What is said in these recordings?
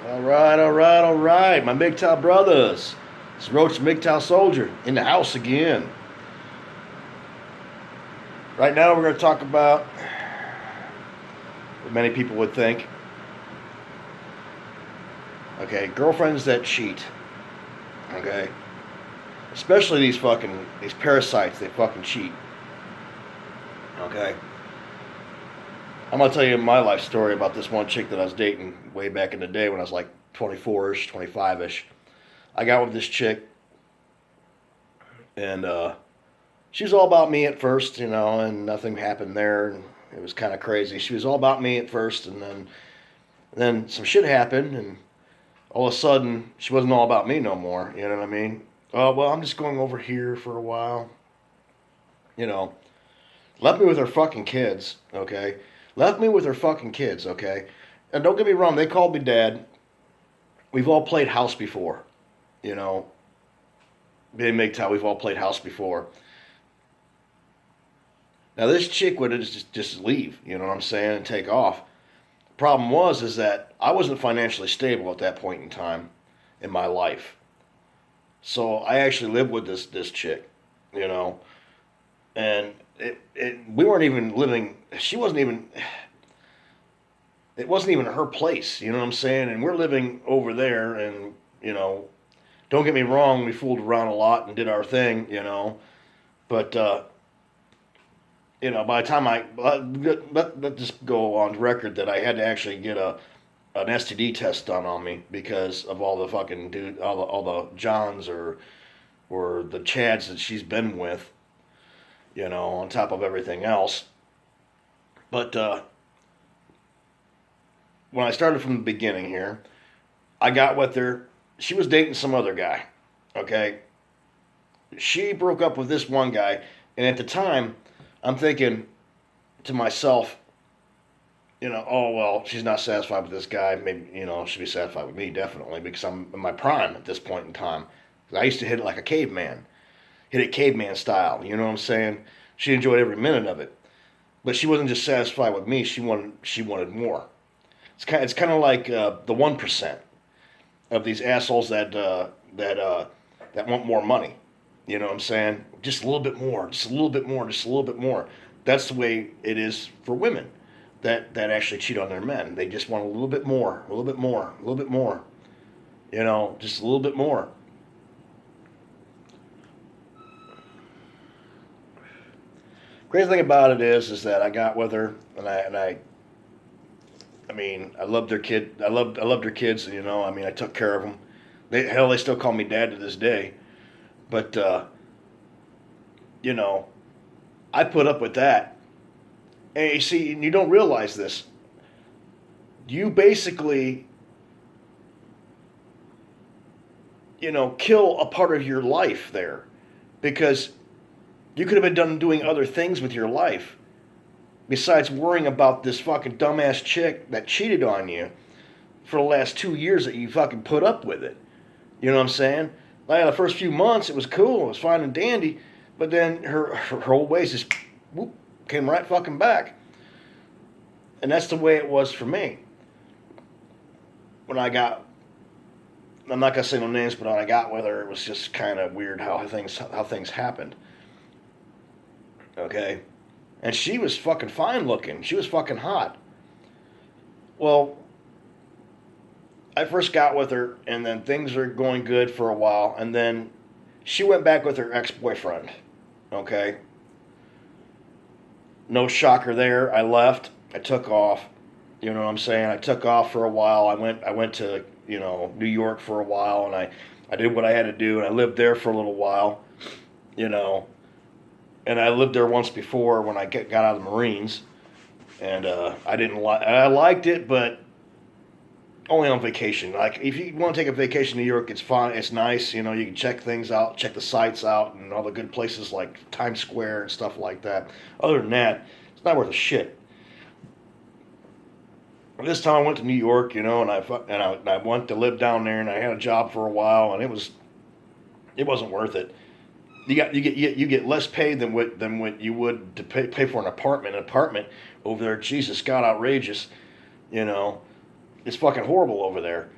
All right. My Mgtow brothers. It's Roach Mgtow Soldier in the house again. Right now, we're going to talk about what many people would think. Okay, girlfriends that cheat. Okay, especially these parasites. They fucking cheat. Okay, I'm gonna tell you my life story about this one chick that I was dating way back in the day when I was like 24ish, 25ish. I got with this chick, and she was all about me at first, and nothing happened there. And it was kind of crazy. She was all about me at first, and then some shit happened, and all of a sudden she wasn't all about me no more. You know what I mean? Oh well, I'm just going over here for a while. You know, left me with her fucking kids. Okay, left me with her fucking kids. Okay, and don't get me wrong, they called me dad. We've all played house before. You know, me and Mgtow, we've all played house before. Now this chick would just leave, you know what I'm saying, and take off. Problem was is that I wasn't financially stable at that point in time in my life. So I actually lived with this chick, you know, and we weren't even living. She wasn't even. It wasn't even her place, you know what I'm saying. And we're living over there, and don't get me wrong, we fooled around a lot and did our thing, but by the time let just go on record that I had to actually get an STD test done on me because of all the fucking all the Johns or the Chads that she's been with, on top of everything else. But when I started from the beginning here, I got with her. She was dating some other guy. Okay, she broke up with this one guy, and at the time, I'm thinking to myself, oh well, she's not satisfied with this guy. Maybe she'll be satisfied with me definitely because I'm in my prime at this point in time. I used to hit it like a caveman, hit it caveman style. You know what I'm saying? She enjoyed every minute of it, but she wasn't just satisfied with me. She wanted more. It's kind of like the 1% of these assholes that want more money. You know what I'm saying? Just a little bit more, just a little bit more, just a little bit more. That's the way it is for women that actually cheat on their men. They just want a little bit more, a little bit more, a little bit more. Just a little bit more. Crazy thing about it is that I got with her, and I loved their kid. I loved her kids. I took care of them. They still call me dad to this day. But you know, I put up with that. And you see, and you don't realize this. You basically, kill a part of your life there, because you could have been done doing other things with your life besides worrying about this fucking dumbass chick that cheated on you for the last 2 years that you fucking put up with it. You know what I'm saying? Like the first few months, it was cool, it was fine and dandy, but then her old ways just whoop, came right fucking back. And that's the way it was for me. When I got, I'm not gonna say no names, but when I got with her, it was just kind of weird how things happened. Okay, and she was fucking fine looking. She was fucking hot. Well, I first got with her, and then things were going good for a while, and then she went back with her ex-boyfriend. Okay, no shocker there. I left. I took off. You know what I'm saying? I took off for a while. I went to New York for a while, and I did what I had to do, and I lived there for a little while. You know, and I lived there once before when I got out of the Marines, and I didn't like. I liked it, but only on vacation. Like if you want to take a vacation to New York, it's fun. It's nice. You can check things out, check the sights out, and all the good places like Times Square and stuff like that. Other than that, it's not worth a shit. This time I went to New York, and I went to live down there, and I had a job for a while, and it wasn't worth it. You get less paid than what you would to pay for an apartment. An apartment over there, Jesus God, outrageous. You know, it's fucking horrible over there.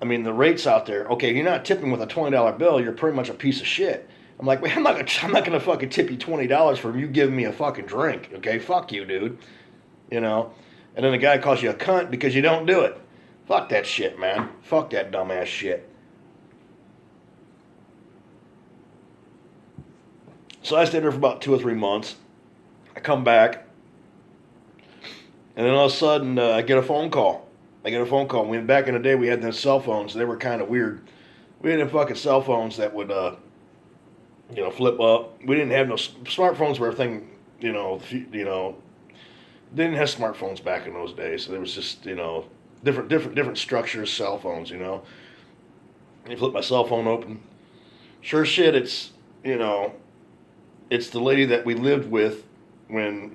I mean, the rates out there. Okay, you're not tipping with a $20 bill. You're pretty much a piece of shit. I'm like, man, I'm not gonna fucking tip you $20 for you giving me a fucking drink. Okay, fuck you, dude. You know. And then the guy calls you a cunt because you don't do it. Fuck that shit, man. Fuck that dumbass shit. So I stayed there for about 2 or 3 months. I come back, and then all of a sudden I get a phone call. I get a phone call. When back in the day we had those cell phones, they were kind of weird. We had them fucking cell phones that would, flip up. We didn't have no smartphones. Were a thing, didn't have smartphones back in those days. So there was just, different structures, cell phones. You flip my cell phone open. Sure shit, it's the lady that we lived with when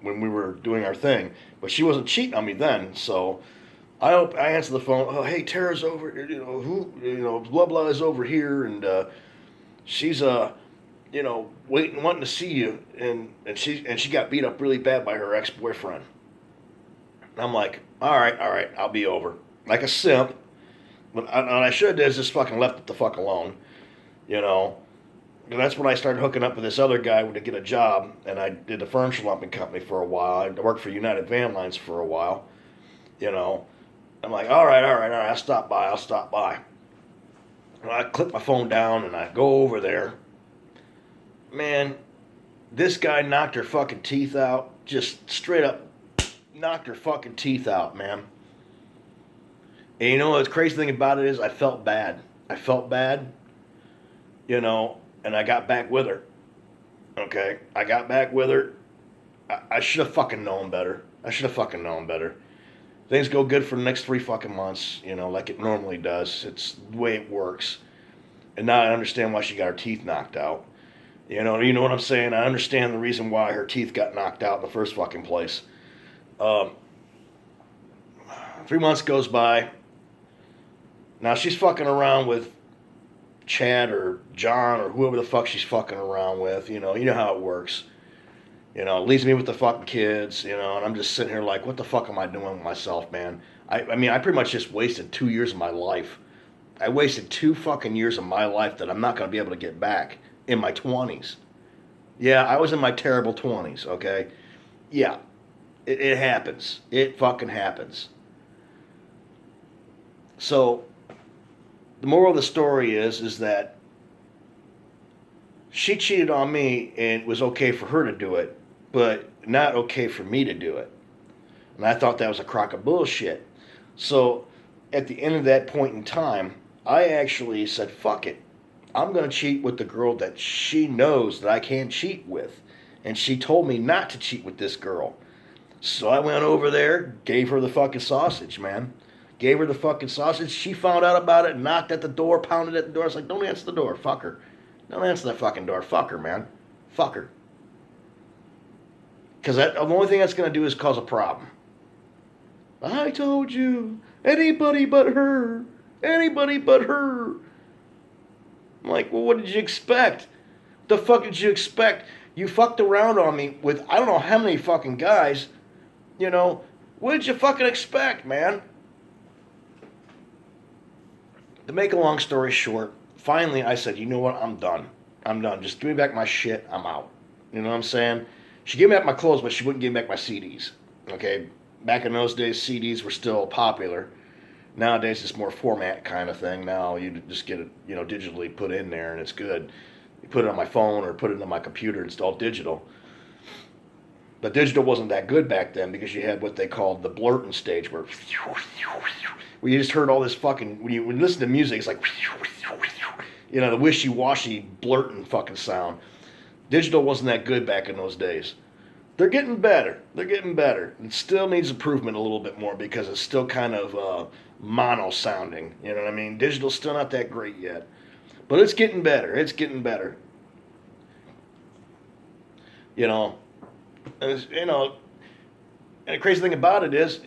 we were doing our thing. But she wasn't cheating on me then, so I answer the phone. Oh, hey, Tara's over. Blah blah is over here, and she's waiting, wanting to see you, and she got beat up really bad by her ex boyfriend. I'm like, all right, I'll be over, like a simp. But what I should have did is just fucking left it the fuck alone, you know. And that's when I started hooking up with this other guy to get a job, and I did the furniture lumping company for a while. I worked for United Van Lines for a while, you know. I'm like, all right, I'll stop by. And I clip my phone down and I go over there. Man, this guy knocked her fucking teeth out. Just straight up knocked her fucking teeth out, man. And you know, the crazy thing about it is I felt bad. And I got back with her. Okay? I got back with her. I should have fucking known better. Things go good for the next 3 fucking months, like it normally does. It's the way it works. And now I understand why she got her teeth knocked out. You know what I'm saying? I understand the reason why her teeth got knocked out in the first fucking place. 3 months goes by. Now she's fucking around with Chad or John or whoever the fuck she's fucking around with. You know how it works. Leaves me with the fucking kids, and I'm just sitting here like, what the fuck am I doing with myself, man? I mean, I pretty much just wasted 2 years of my life. I wasted 2 fucking years of my life that I'm not going to be able to get back in my 20s. Yeah, I was in my terrible 20s, okay? Yeah, it happens. It fucking happens. So, the moral of the story is that she cheated on me and it was okay for her to do it, but not okay for me to do it. And I thought that was a crock of bullshit. So at the end of that point in time, I actually said, fuck it. I'm going to cheat with the girl that she knows that I can't cheat with. And she told me not to cheat with this girl. So I went over there, gave her the fucking sausage, man. Gave her the fucking sausage. She found out about it, knocked at the door, pounded at the door. I was like, don't answer the door, fuck her. Don't answer that fucking door. Fuck her, man. Fuck her. Because the only thing that's going to do is cause a problem. I told you. Anybody but her. Anybody but her. I'm like, well, what did you expect? What the fuck did you expect? You fucked around on me with I don't know how many fucking guys. What did you fucking expect, man? To make a long story short, finally I said, you know what, I'm done. Just give me back my shit, I'm out. You know what I'm saying? She gave me back my clothes, but she wouldn't give me back my CDs. Okay? Back in those days, CDs were still popular. Nowadays, it's more format kind of thing. Now you just get it, digitally put in there, and it's good. You put it on my phone or put it on my computer, it's all digital. But digital wasn't that good back then because you had what they called the blurting stage, where you just heard all this fucking, when you listen to music, it's like, the wishy-washy blurting fucking sound. Digital wasn't that good back in those days. They're getting better. It still needs improvement a little bit more because it's still kind of mono sounding. You know what I mean? Digital's still not that great yet. But it's getting better. And the crazy thing about it is,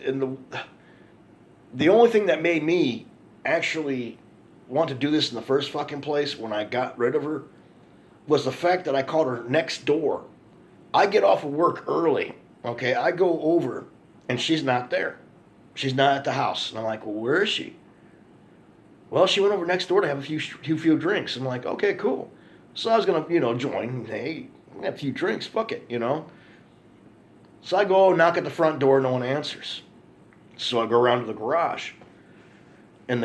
the only thing that made me actually want to do this in the first fucking place when I got rid of her was the fact that I called her next door. I get off of work early, okay? I go over, and she's not there. She's not at the house. And I'm like, well, where is she? Well, she went over next door to have a few drinks. I'm like, okay, cool. So I was gonna, join. Hey, have a few drinks. Fuck it. So I go knock at the front door. No one answers. So I go around to the garage, and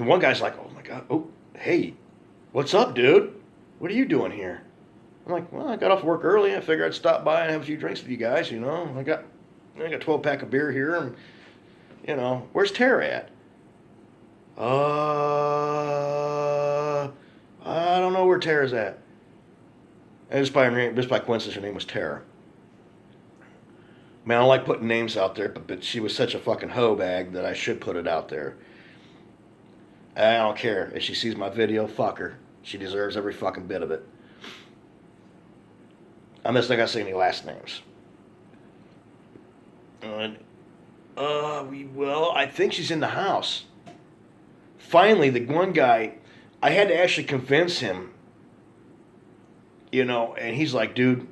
one guy's like, oh my god, oh hey, what's up, dude? What are you doing here? I'm like, well, I got off work early. I figured I'd stop by and have a few drinks with you guys. I got 12-pack of beer here, and where's Tara at? I don't know where Tara's at. And just by coincidence, her name was Tara. Man, I don't like putting names out there, but she was such a fucking hoe bag that I should put it out there. I don't care. If she sees my video, fuck her. She deserves every fucking bit of it. I'm just not gonna say any last names. Well, I think she's in the house. Finally, the one guy, I had to actually convince him, and he's like, dude,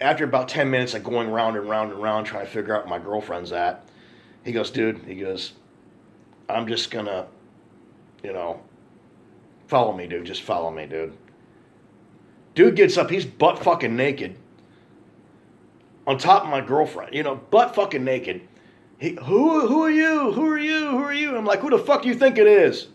after about 10 minutes of going round and round and round trying to figure out where my girlfriend's at, he goes, I'm just gonna, follow me, dude. Just follow me, dude. Dude gets up, he's butt fucking naked on top of my girlfriend, butt fucking naked. Who are you? Who are you? Who are you? I'm like, who the fuck do you think it is?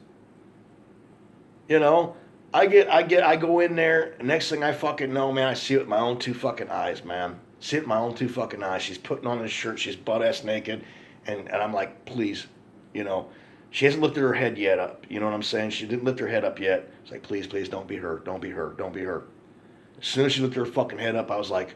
I go in there, and next thing I fucking know, man, I see it with my own two fucking eyes, man. See it with my own two fucking eyes. She's putting on this shirt, she's butt-ass naked, and I'm like, please, she hasn't lifted her head yet up, you know what I'm saying? She didn't lift her head up yet. It's like, please, don't be her, don't be her, don't be her. As soon as she lifted her fucking head up, I was like,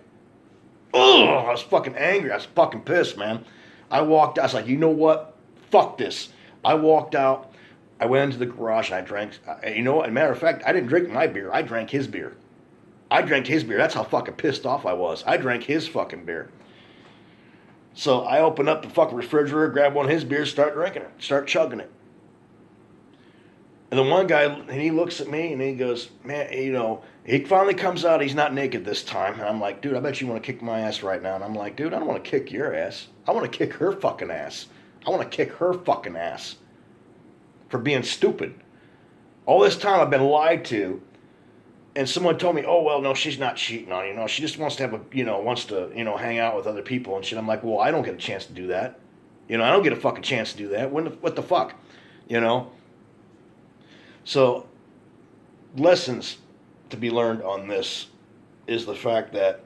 oh, I was fucking angry. I was fucking pissed, man. I walked out. I was like, you know what? Fuck this. I walked out. I went into the garage and I drank. As a matter of fact, I didn't drink my beer. I drank his beer. That's how fucking pissed off I was. I drank his fucking beer. So I opened up the fucking refrigerator, grabbed one of his beers, start drinking it, start chugging it. And then one guy, and he looks at me and he goes, man, he finally comes out. He's not naked this time. And I'm like, dude, I bet you want to kick my ass right now. And I'm like, dude, I don't want to kick your ass. I want to kick her fucking ass. I want to kick her fucking ass for being stupid. All this time I've been lied to. And someone told me, oh, well, no, she's not cheating on you. She just wants to have hang out with other people and shit. I'm like, well, I don't get a chance to do that. I don't get a fucking chance to do that. What the fuck? So, lessons to be learned on this is the fact that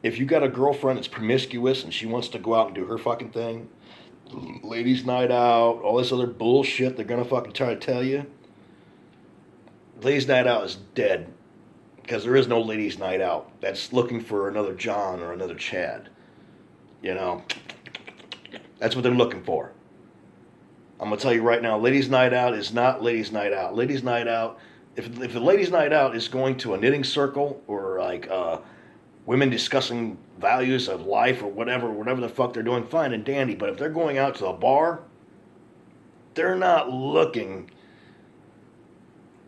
if you got a girlfriend that's promiscuous and she wants to go out and do her fucking thing, ladies' night out, all this other bullshit they're gonna fucking try to tell you, ladies' night out is dead. Because there is no ladies' night out that's looking for another John or another Chad. That's what they're looking for. I'm going to tell you right now, ladies' night out is not ladies' night out. Ladies' night out, if the ladies' night out is going to a knitting circle or like women discussing values of life or whatever the fuck they're doing, fine and dandy. But if they're going out to a bar, they're not looking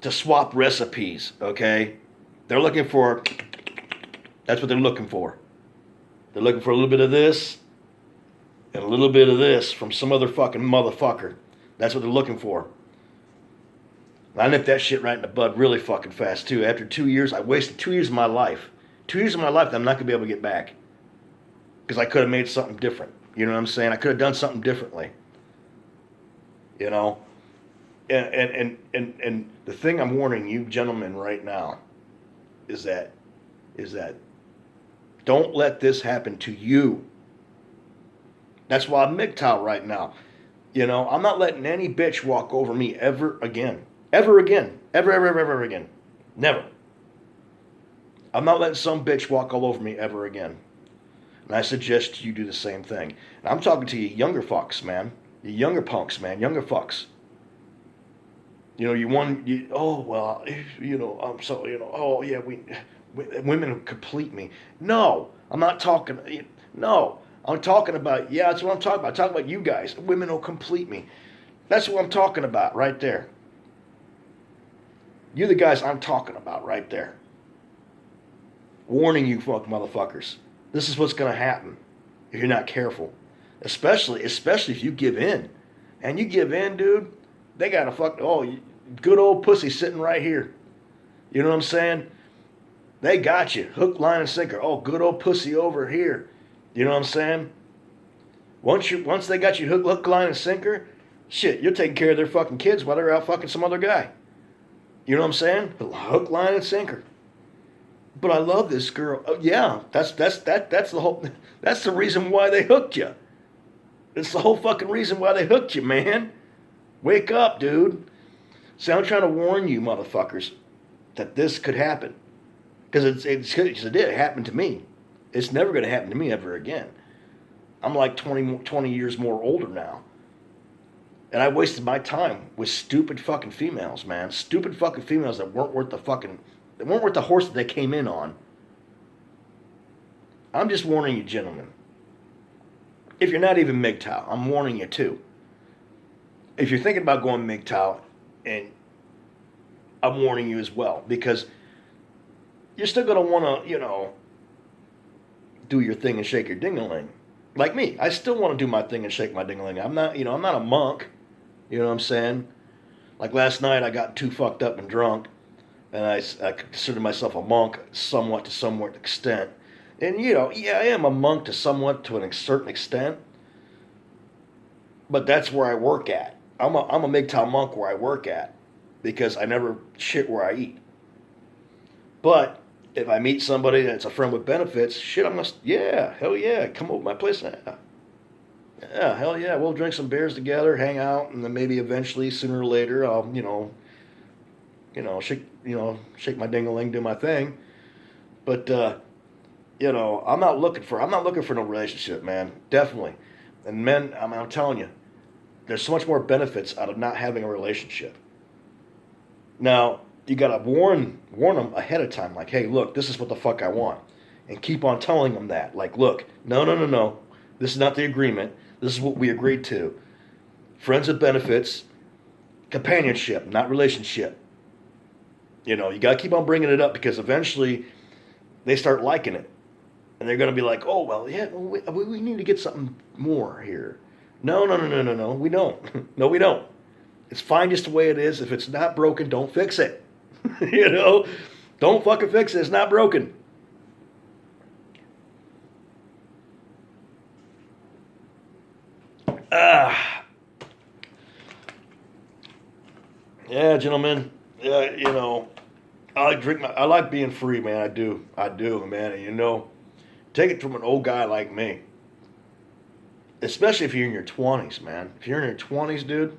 to swap recipes, okay? They're looking for, that's what they're looking for. They're looking for a little bit of this and a little bit of this from some other fucking motherfucker. That's what they're looking for. I nipped that shit right in the bud really fucking fast too. After 2 years, I wasted 2 years of my life. 2 years of my life that I'm not going to be able to get back. Because I could have made something different. You know what I'm saying? I could have done something differently. And the thing I'm warning you gentlemen right now is that don't let this happen to you. That's why I'm Mgtow right now. I'm not letting any bitch walk over me ever again. Ever again. Ever again. Never. I'm not letting some bitch walk all over me ever again. And I suggest you do the same thing. And I'm talking to you younger fucks, man. You younger punks, man. Younger fucks. Oh yeah, women complete me. No, I'm not talking, no. I'm talking about, that's what I'm talking about. I'm talking about you guys. Women will complete me. That's what I'm talking about right there. You're the guys I'm talking about right there. Warning you fuck motherfuckers. This is what's going to happen if you're not careful. Especially if you give in. and you give in, dude, they got a good old pussy sitting right here. You know what I'm saying? They got you. Hook, line, and sinker. Oh, good old pussy over here. You know what I'm saying? Once they got you hook, line, and sinker, shit, you're taking care of their fucking kids while they're out fucking some other guy. You know what I'm saying? Hook, line, and sinker. But I love this girl. Oh, yeah, that's the whole. That's the reason why they hooked you. It's the whole fucking reason why they hooked you, man. Wake up, dude. See, I'm trying to warn you, motherfuckers, that this could happen. Because it did. It happened to me. It's never going to happen to me ever again. I'm like 20 years more older now. And I wasted my time with stupid fucking females, man. Stupid fucking females that weren't worth the horse that they came in on. I'm just warning you, gentlemen. If you're not even Mgtow, I'm warning you too. If you're thinking about going Mgtow, and I'm warning you as well, because you're still going to want to, do your thing and shake your ding-a-ling. Like me, I still want to do my thing and shake my ding-a-ling. I'm not a monk. You know what I'm saying? Like last night, I got too fucked up and drunk, and I consider myself a monk somewhat to somewhat extent. And, yeah, I am a monk to a certain extent, but that's where I work at. I'm a Mgtow monk where I work at, because I never shit where I eat. But if I meet somebody that's a friend with benefits, shit, hell yeah, come over to my place. Yeah, hell yeah, we'll drink some beers together, hang out, and then maybe eventually, sooner or later, I'll, shake my ding-a-ling, do my thing. But, I'm not looking for no relationship, man. Definitely. And men, I'm telling you, there's so much more benefits out of not having a relationship. Now, you gotta warn them ahead of time, like, hey, look, this is what the fuck I want, and keep on telling them that, like, look, no, this is not the agreement. This is what we agreed to. Friends with benefits, companionship, not relationship. You gotta keep on bringing it up, because eventually they start liking it, and they're gonna be like, oh well, yeah, we need to get something more here. No, we don't. No, we don't. It's fine just the way it is. If it's not broken, don't fix it. Don't fucking fix it. It's not broken. Yeah, gentlemen. Yeah, I like being free, man. I do, man. And take it from an old guy like me. Especially if you're in your 20s, man. If you're in your 20s, dude,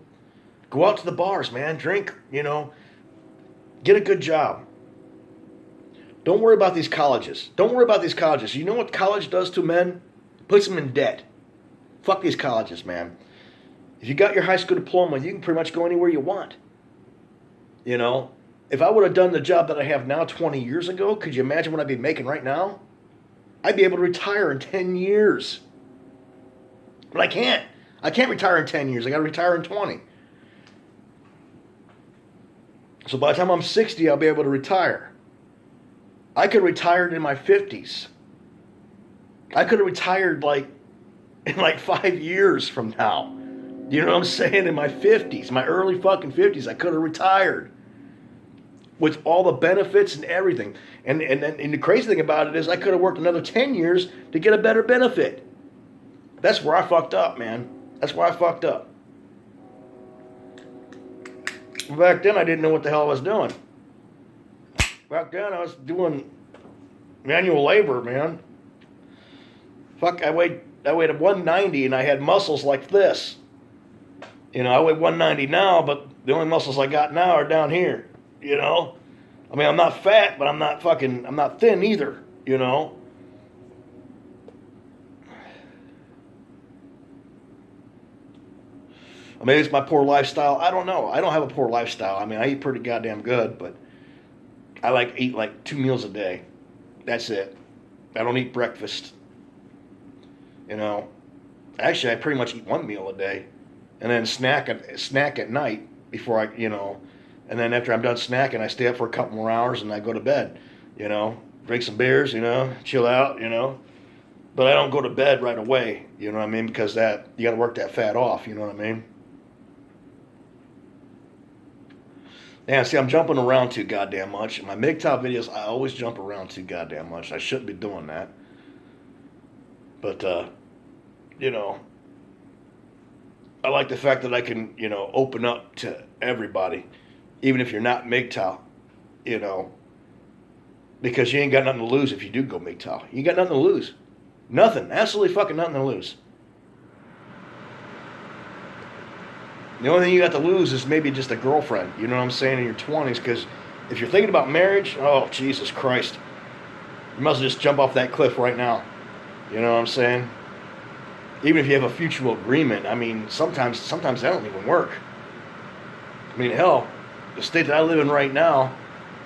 go out to the bars, man. Drink, get a good job. Don't worry about these colleges. You know what college does to men? Puts them in debt. Fuck these colleges, man. If you got your high school diploma, you can pretty much go anywhere you want. If I would have done the job that I have now 20 years ago, could you imagine what I'd be making right now? I'd be able to retire in 10 years. But I can't. I can't retire in 10 years. I got to retire in 20. So by the time I'm 60, I'll be able to retire. I could have retired in my 50s. I could have retired in 5 years from now. You know what I'm saying? In my 50s, my early fucking 50s, I could have retired with all the benefits and everything. And the crazy thing about it is I could have worked another 10 years to get a better benefit. That's where I fucked up, man. That's where I fucked up. Back then, I didn't know what the hell I was doing. Back then, I was doing manual labor, man. Fuck, I weighed 190 and I had muscles like this. I weigh 190 now, but the only muscles I got now are down here. I mean, I'm not fat, but I'm not thin either. Maybe it's my poor lifestyle. I don't know. I don't have a poor lifestyle. I mean, I eat pretty goddamn good, but I eat 2 meals a day. That's it. I don't eat breakfast. Actually, I pretty much eat 1 meal a day, and then snack at night before and then after I'm done snacking, I stay up for a couple more hours and I go to bed. Drink some beers. Chill out. But I don't go to bed right away. You know what I mean? Because you got to work that fat off. You know what I mean? Yeah, see, I'm jumping around too goddamn much. In my Mgtow videos, I always jump around too goddamn much. I shouldn't be doing that. But, you know, I like the fact that I can, open up to everybody, even if you're not Mgtow, you know, because you ain't got nothing to lose if you do go Mgtow. You got nothing to lose. Nothing. Absolutely fucking nothing to lose. The only thing you got to lose is maybe just a girlfriend, you know what I'm saying, in your 20s, because if you're thinking about marriage, oh, Jesus Christ, you must just jump off that cliff right now. You know what I'm saying? Even if you have a mutual agreement, I mean, sometimes that don't even work. I mean, hell, the state that I live in right now,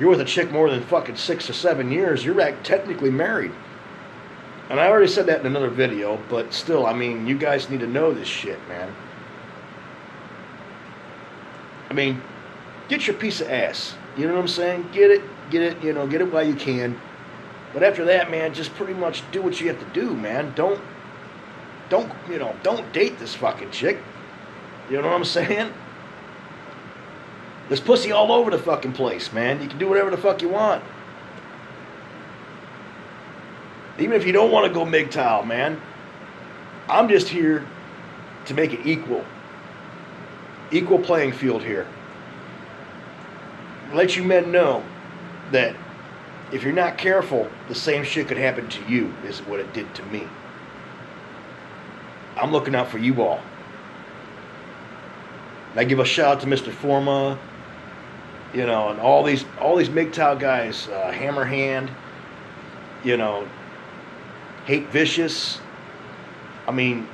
you're with a chick more than fucking 6 or 7 years, you're technically married. And I already said that in another video, but still, I mean, you guys need to know this shit, man. I mean, get your piece of ass. You know what I'm saying? Get it, get it while you can. But after that, man, just pretty much do what you have to do, man. Don't date this fucking chick. You know what I'm saying? There's pussy all over the fucking place, man. You can do whatever the fuck you want. Even if you don't want to go Mgtow, man. I'm just here to make it equal. Equal playing field here. Let you men know that if you're not careful, the same shit could happen to you is what it did to me. I'm looking out for you all. And I give a shout out to Mr. Forma, and all these Mgtow guys, Hammerhand, Hate Vicious. I mean,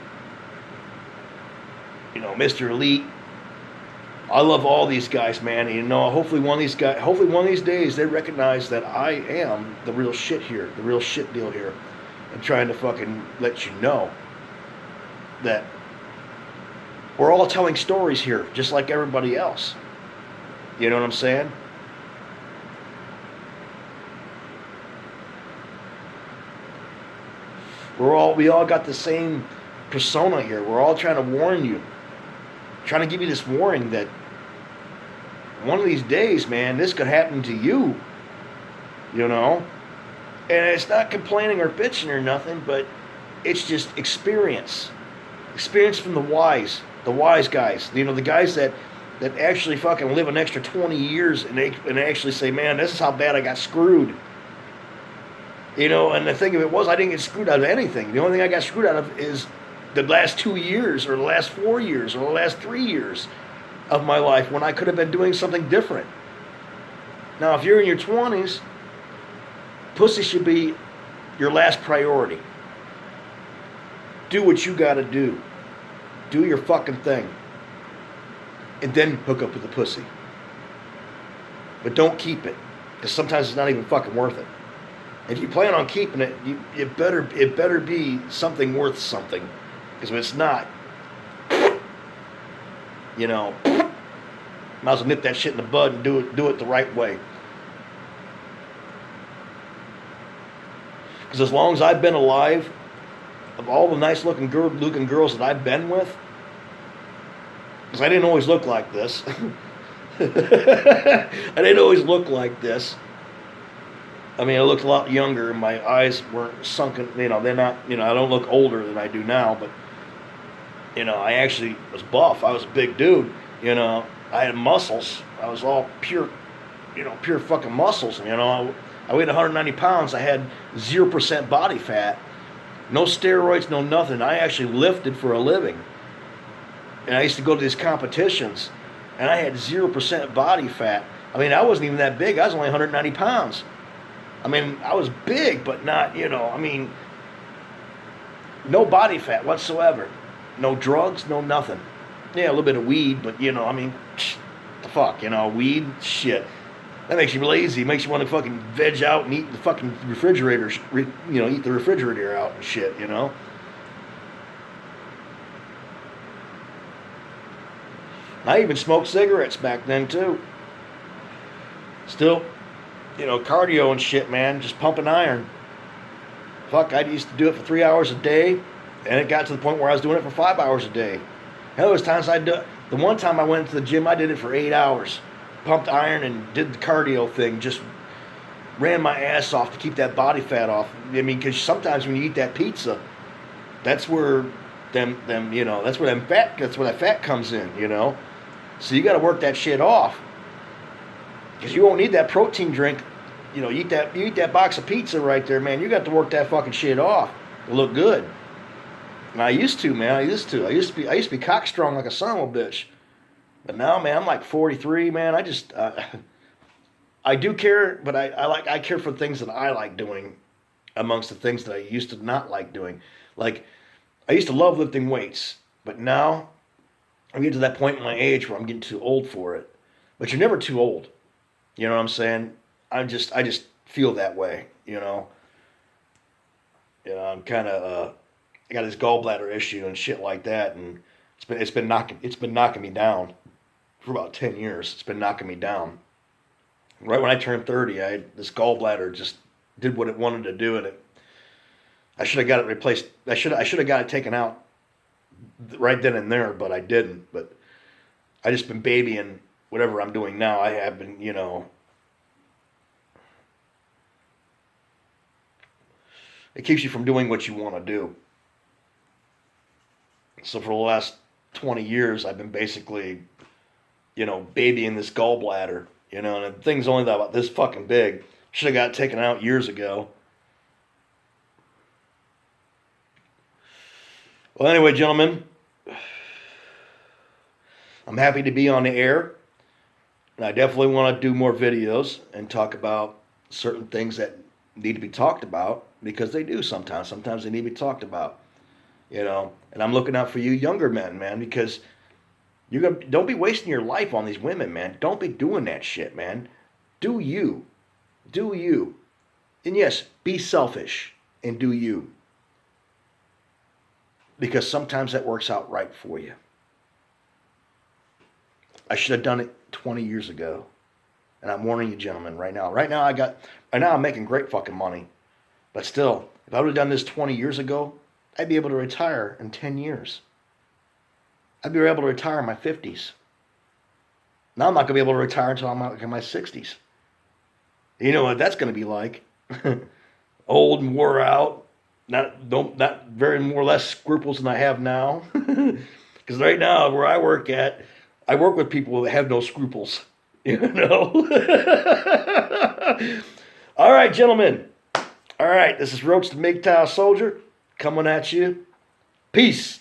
Mr. Elite. I love all these guys, man. And, hopefully one of these days they recognize that I am the real shit here, the real shit deal here, and trying to fucking let you know that we're all telling stories here, just like everybody else. You know what I'm saying? We all got the same persona here. We're all trying to warn you. Trying to give you this warning that one of these days, man, this could happen to you. And it's not complaining or bitching or nothing, but it's just experience. Experience from the wise guys. The guys that actually fucking live an extra 20 years and they actually say, man, this is how bad I got screwed. And the thing of it was, I didn't get screwed out of anything. The only thing I got screwed out of is the last 2 years or the last 4 years or the last 3 years of my life when I could have been doing something different. Now, if you're in your 20s, pussy should be your last priority. Do what you gotta do. Do your fucking thing. And then hook up with the pussy. But don't keep it. Because sometimes it's not even fucking worth it. If you plan on keeping it, it better be something worth something. Because if it's not, might as well nip that shit in the bud and do it the right way. Because as long as I've been alive, of all the nice looking girls that I've been with, because I didn't always look like this. I didn't always look like this. I mean, I looked a lot younger, and my eyes weren't sunken. They're not. I don't look older than I do now, but I actually was buff. I was a big dude. I had muscles. I was all pure fucking muscles. I weighed 190 pounds. I had 0% body fat, no steroids, no nothing. I actually lifted for a living, and I used to go to these competitions, and I had 0% body fat. I mean, I wasn't even that big. I was only 190 pounds. I mean, I was big, but not, no body fat whatsoever. No drugs, no nothing. Yeah, a little bit of weed, but, the fuck, weed, shit. That makes you lazy. It makes you want to fucking veg out and eat the fucking refrigerator, eat the refrigerator out and shit, I even smoked cigarettes back then, too. Still, cardio and shit, man, just pumping iron. Fuck, I used to do it for 3 hours a day, and it got to the point where I was doing it for 5 hours a day. Hell, there was times the one time I went to the gym, I did it for 8 hours. pumped iron and did the cardio thing. Just ran my ass off to keep that body fat off. I mean, because sometimes when you eat that pizza, that's where that's where that fat comes in. So you got to work that shit off because you won't need that protein drink. You eat that box of pizza right there, man. You got to work that fucking shit off to look good. And I used to, man. I used to be cock strong like a son of a bitch. But now, man, I'm like 43, man. I do care, but I care for things that I like doing amongst the things that I used to not like doing. Like I used to love lifting weights, but now I'm getting to that point in my age where I'm getting too old for it. But you're never too old. You know what I'm saying? I just feel that way. I'm kind of I got this gallbladder issue and shit like that, and it's been knocking me down for about 10 years. It's been knocking me down. Right when I turned 30, this gallbladder just did what it wanted to do, and I should have got it replaced. I should have got it taken out right then and there, but I didn't. But I just been babying whatever I'm doing now. I have been, it keeps you from doing what you want to do. So for the last 20 years, I've been basically, babying this gallbladder, and the thing's only about this fucking big. Should have got it taken out years ago. Well, anyway, gentlemen, I'm happy to be on the air. And I definitely want to do more videos and talk about certain things that need to be talked about because they do sometimes. Sometimes they need to be talked about, And I'm looking out for you younger men, man, because don't be wasting your life on these women, man. Don't be doing that shit, man. Do you. Do you. And yes, be selfish and do you. Because sometimes that works out right for you. I should have done it 20 years ago. And I'm warning you, gentlemen, right now. Right now I'm making great fucking money. But still, if I would have done this 20 years ago, I'd be able to retire in 10 years. I'd be able to retire in my 50s. Now I'm not going to be able to retire until I'm in my 60s. You know what that's going to be like? Old and wore out. Not very more less scruples than I have now. Because right now, where I work with people that have no scruples. All right, gentlemen. All right, this is Roach the Mgtow Soldier coming at you. Peace.